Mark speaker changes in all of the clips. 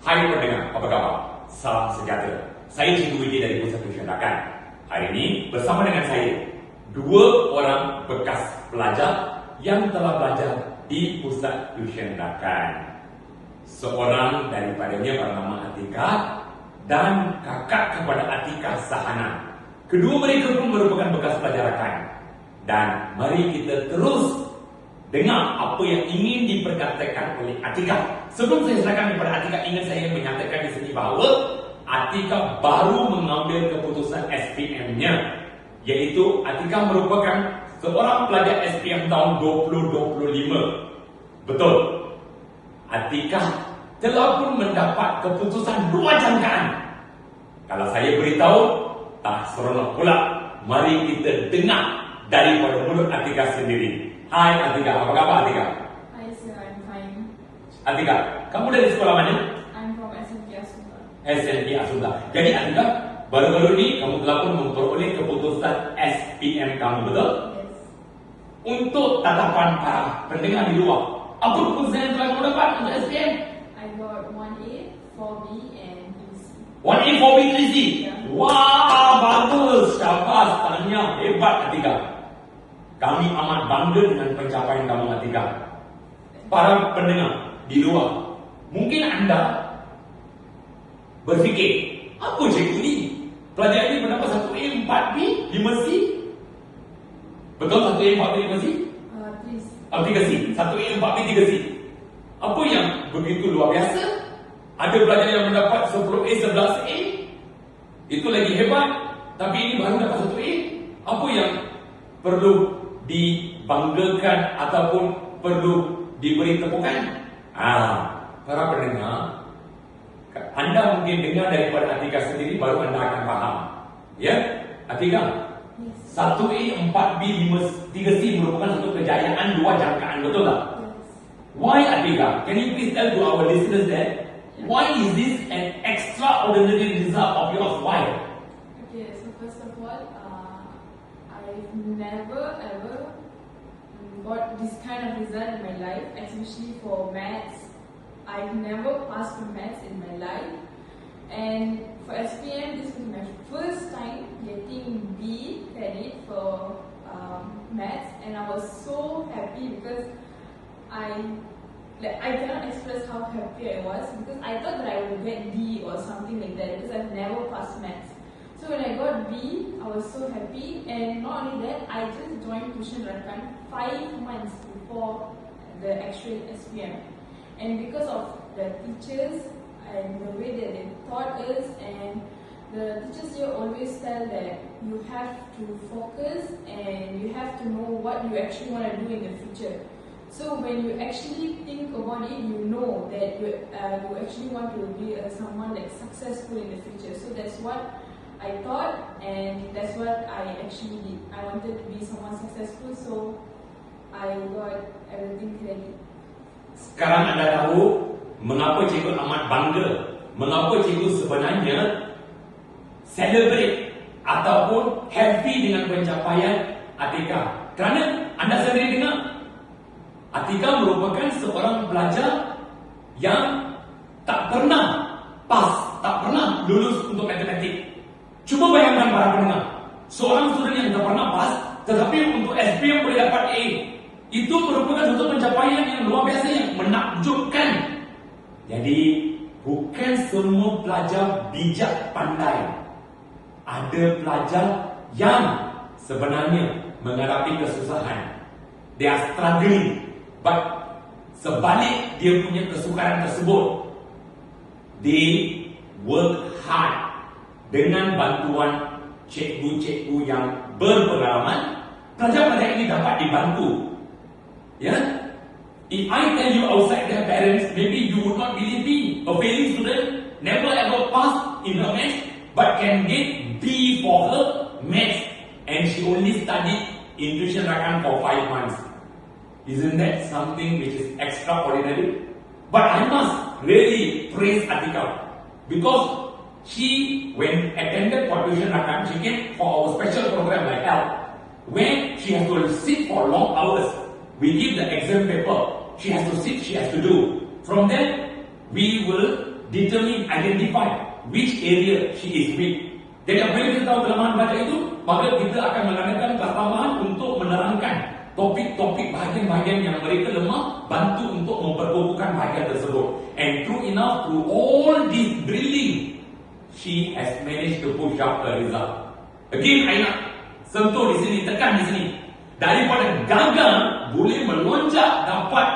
Speaker 1: Hai pendengar, apa khabar? Salam sejahtera. Saya Cikgu Widya dari Pusat Tuition Rakan. Hari ini bersama dengan saya, dua orang bekas pelajar yang telah belajar di Pusat Tuition Rakan. Seorang daripadanya bernama Atika dan kakak kepada Atika, Sahana. Kedua mereka pun merupakan bekas pelajar rakan. Dan mari kita terus dengar apa yang ingin diperkatakan oleh Atika. Sebelum saya serahkan kepada Atika, ingin saya menyatakan di sini bahawa Atika baru mengambil keputusan SPM-nya, iaitu Atika merupakan seorang pelajar SPM tahun 2025. Betul, Atika telah pun mendapat keputusan 2 jangkaan. Kalau saya beritahu, tak seronok pula. Mari kita dengar daripada mulut Atika sendiri. Hai Atika, apa khabar Atika?
Speaker 2: Hi sir, I'm fine.
Speaker 1: Atika, kamu dari sekolah mana?
Speaker 2: I'm from SNP Asunda.
Speaker 1: SNP Asunda. Jadi Atika, baru-baru ni kamu telah pun memperoleh keputusan SPM kamu, betul?
Speaker 2: Yes.
Speaker 1: Untuk tatapan para pendengar di luar, apa keputusan yang telah kamu dapat untuk SPM?
Speaker 2: I got 1A, 4B and 3C.
Speaker 1: 1A, 4B, 3C.
Speaker 2: Ya.
Speaker 1: Wah, bagus. Syabas, tahniah. Hebat Atika. Kami amat bangga dengan pencapaian kamu Atika. Para pendengar di luar, mungkin anda berfikir, apa cikgu ni? Pelajar ini mendapat 1A, 4B, 5C. Betul 1A, 4B, 5C?
Speaker 2: 3C.
Speaker 1: 3C. 1A, 4B, 3C. Apa yang begitu luar biasa? Ada pelajar yang mendapat 10A, 11A. Itu lagi hebat. Tapi ini baru dapat 1A. Apa yang perlu dibanggakan ataupun perlu diberi tepukan? Para pendengar, anda mungkin dengar daripada Atika sendiri, baru anda akan faham. Ya, Atika,
Speaker 2: Yes.
Speaker 1: 1A, 4B, 3C merupakan satu kejayaan 2 jangkaan, betul tak?
Speaker 2: Yes.
Speaker 1: Why Atika? Can you please tell to our listeners that why is this an extraordinary result of yours? Why?
Speaker 2: Okay, so first of all, I've never ever got this kind of result in my life, especially for maths. I've never passed for maths in my life. And for SPM, this was my first time getting B credit for maths, and I was so happy because I cannot express how happy I was, because I thought that I would get D or something like that because I've never passed maths. So when I got B, I was so happy, and not only that, I just joined Tuition Rakan 5 months before the actual SPM. And because of the teachers and the way that they taught us, and the teachers here always tell that you have to focus and you have to know what you actually want to do in the future. So when you actually think about it, you know that you actually want to be someone like successful in the future. So that's what I thought, and that's what I actually did. I wanted to be someone successful, so I got everything ready.
Speaker 1: Sekarang anda tahu mengapa cikgu amat bangga, mengapa cikgu sebenarnya celebrate ataupun happy dengan pencapaian Atika. Kerana anda sendiri dengar, Atika merupakan seorang pelajar yang tak pernah pass, tak pernah lulus untuk matematik. Cuba bayangkan para pendengar, seorang student yang tak pernah pass tetapi untuk SPM boleh dapat A. Itu merupakan satu pencapaian yang luar biasa, yang menakjubkan. Jadi bukan semua pelajar bijak pandai. Ada pelajar yang sebenarnya menghadapi kesusahan. They are struggling, but sebalik dia punya kesukaran tersebut, they work hard. Dengan bantuan cikgu-cikgu yang berpengalaman, pelajar-pelajar ini dapat dibantu. Ya, if I tell you outside their parents, maybe you would not believe me. A failing student never ever pass in her maths, but can get B for her maths, and she only studied in Tuition Rakan for 5 months. Isn't that something which is extraordinary? But I must really praise Atika, because she, when attended for Tuition Rakan, she came for our special program like health, where she has to sit for long hours. We give the exam paper, she has to sit, she has to do. From there, we will determine, identify which area she is weak. Jadi apabila kita tahu kelemahan belajar itu, maka kita akan mengadakan kelas tambahan untuk menerangkan topik-topik bahagian-bahagian yang mereka lemah, bantu untuk memperkokohkan bahagian tersebut. And true enough, through all this drilling, she has managed to push up the result. Again, I nak sentuh di sini, tekan di sini. Daripada gagal, boleh melonjak dapat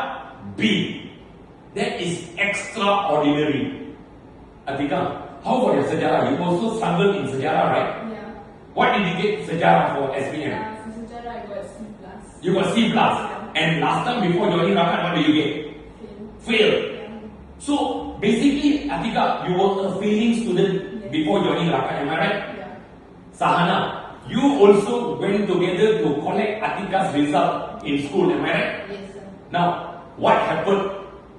Speaker 1: B. That is extraordinary. Atika, how about your sejarah? You also struggled in sejarah, right?
Speaker 2: Yeah.
Speaker 1: What did you get sejarah for SPM?
Speaker 2: For sejarah, I got C+.
Speaker 1: You got C+. And last time before joining Rakan, what did you get? Fail.
Speaker 2: Yeah.
Speaker 1: So basically, Atika, you were a failing student before joining Rakan, am I right?
Speaker 2: Yeah.
Speaker 1: Sahana, you also went together to collect Atika's result in school, am I right?
Speaker 2: Yes, sir.
Speaker 1: Now, what happened,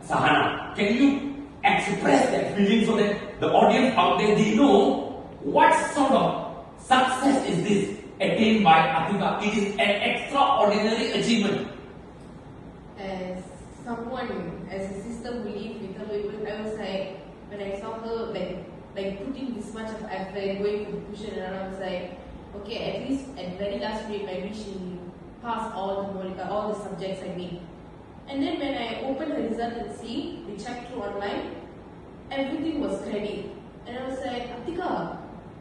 Speaker 1: Sahana? Can you express that feeling so that the audience out there, they know what sort of success is this attained by Atika? It is an extraordinary achievement.
Speaker 3: As someone, as a sister who lived with her, I was like, when I saw her like putting this much of effort, going to the tuition, and I was like, okay, at least at very last week, maybe she passed all the subjects I need. And then when I opened the result and see, we checked through online, everything was credit. And I was like, Atika,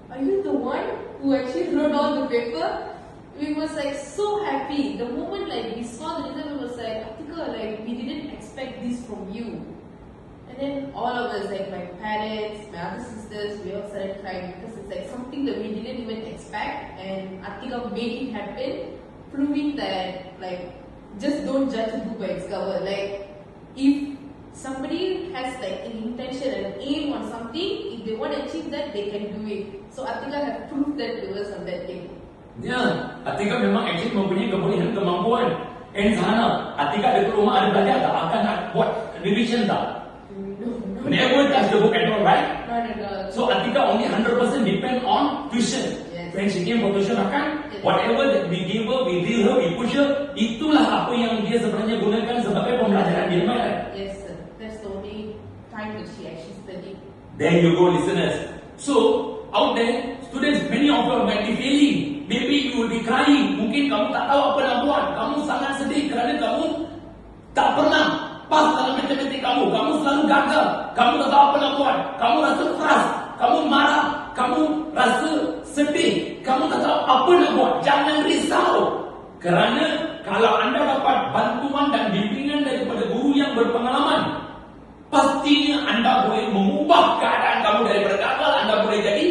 Speaker 3: are you the one who actually wrote all the paper? We was like so happy. The moment like we saw the result, we was like, Atika, like we didn't expect this from you. And then all of us, like my parents, my other sisters, we all started crying because it's like something that we didn't even expect, and Atika made it happen, proving that like just don't judge a book by its cover. Like if somebody has like an intention and aim on something, if they want to achieve that, they can do it. So Atika have proved that to us on that day.
Speaker 1: Ya, Atika memang actually mempunyai kebolehan, kemampuan. And Sahana, Atika dekat rumah ada belajar tak? Akan nak buat revision tak?
Speaker 3: No,
Speaker 1: Never touch the book at all, right?
Speaker 3: not at all.
Speaker 1: So Atika only 100% depend on tuition.
Speaker 3: Yes.
Speaker 1: When she came for tuition akan,
Speaker 3: Yes.
Speaker 1: whatever that we give her, we drill her, we push her, itulah apa yang dia sebenarnya gunakan sebagai pembelajaran dia, right?
Speaker 3: Yes, sir. That's the only time that she actually studied.
Speaker 1: There you go, listeners. So, out there, students, many of you might be failing. Maybe you will be crying. Mungkin kamu tak tahu apa nak buat. Kamu sangat sedih kerana kamu tak pernah pas dalam matematik kamu. Kamu selalu gagal. Kamu tak tahu apa nak buat. Kamu rasa keras. Kamu marah. Kamu rasa sedih. Kamu tak tahu apa nak buat. Jangan risau. Kerana kalau anda dapat bantuan dan bimbingan daripada guru yang berpengalaman, pastinya anda boleh mengubah keadaan kamu daripada gagal. Anda boleh jadi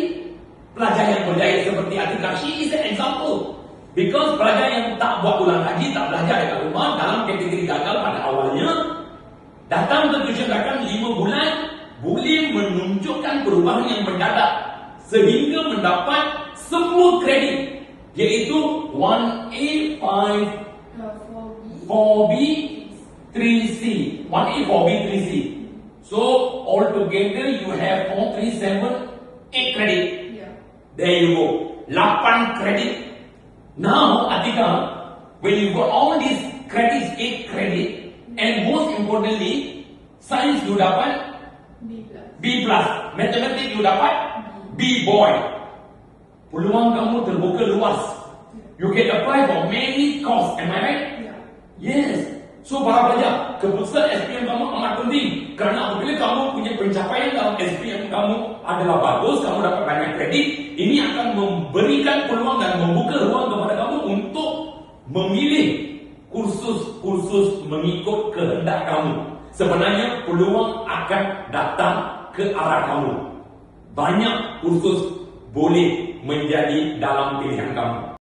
Speaker 1: pelajar yang berjaya seperti Atika. She is an example. Because pelajar yang tak buat ulang lagi, tak belajar dekat rumah, dalam kategori gagal pada awalnya, datang ke tuition Rakan 5 bulan, boleh menunjukkan perubahan yang mendadak sehingga mendapat semua kredit, iaitu 1A, 5, 4B, 3C. 1A, 4B, 3C. So, altogether you have 4, 3, 7, 8 credit.
Speaker 2: Yeah.
Speaker 1: There you go. 8 credit. Now, Atika, when you got all these credits, 8 credit, and most importantly, science you dapat
Speaker 2: B+.
Speaker 1: B+, mathematics you dapat B boy. Peluang kamu terbuka luas. You can apply for many courses, am I right?
Speaker 2: Yeah.
Speaker 1: Yes. So para pelajar, keputusan SPM kamu amat penting. Kerana apabila kamu punya pencapaian dalam SPM kamu adalah bagus, kamu dapat banyak kredit, ini akan memberikan peluang dan membuka ruang kepada kamu untuk memilih kursus-kursus mengikut kehendak kamu. Sebenarnya peluang akan datang ke arah kamu. Banyak kursus boleh menjadi dalam pilihan kamu.